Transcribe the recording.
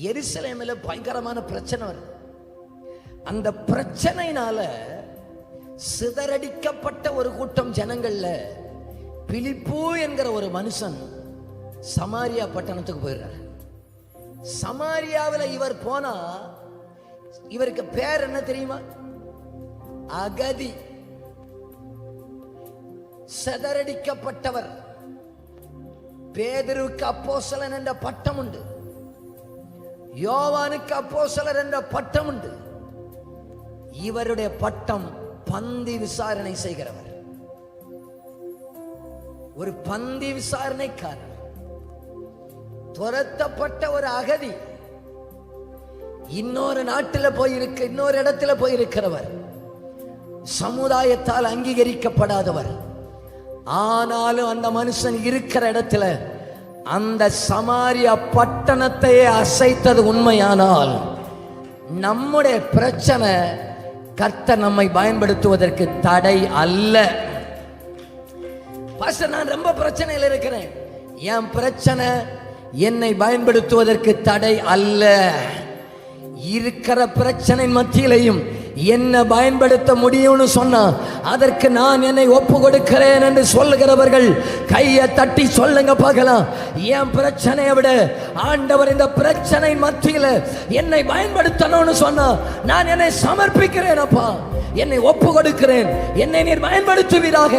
எருசலேமில் பயங்கரமான பிரச்சனை வருது. அந்த பிரச்சனையினால சிதறடிக்கப்பட்ட ஒரு கூட்டம் ஜனங்கள்ல பிலிப்பு என்கிற ஒரு மனுஷன் சமாரியா பட்டணத்துக்கு போயிடுறார். சமாரியாவில் இவர் போனா இவருக்கு பேர் என்ன தெரியுமா? அகதி, சிதறடிக்கப்பட்டவர். பேதுருக்கு அப்போஸ்தலன் என்ற பட்டம் உண்டு, யோவானுக்கு அப்போஸ்தலர் என்ற பட்டம் உண்டு. இவருடைய பட்டம் பந்தி விசாரணை செய்கிறவர், ஒரு பந்தி விசாரணைக்காரர், துரத்தப்பட்ட ஒரு அகதி, இன்னொரு நாட்டில் போயிருக்க, இன்னொரு இடத்துல போயிருக்கிறவர், சமுதாயத்தால் அங்கீகரிக்கப்படாதவர். ஆனாலும் அந்த மனுஷன் இருக்கிற இடத்துல அந்த சமாரியா பட்டணத்தையே அசைத்தது உண்மையானால் நம்முடைய பிரச்சனை கர்த்தர் நம்மை பயன்படுத்துவதற்கு தடை அல்ல. பாஸ்டர், நான் ரொம்ப பிரச்சனையில் இருக்கிறேன். என் பிரச்சனை என்னை பயன்படுத்துவதற்கு தடை அல்ல. இருக்கிற பிரச்சனை மத்தியிலையும் என்ன பயன்படுத்த முடியும்னு சொன்னா அதற்கு நான் என்னை ஒப்பு கொடுக்கிறேன் என்று சொல்லுகிறவர்கள் கையை தட்டி சொல்லுங்க பார்க்கலாம். என் பிரச்சனையை விட ஆண்டவர் இந்த பிரச்சனை மத்தியில என்னை பயன்படுத்தணும்னு சொன்னா நான் என்னை சமர்ப்பிக்கிறேன். அப்பா, என்னை ஒப்பு கொடுக்கிறேன், என்னை நீர் பயன்படுத்துவீராக.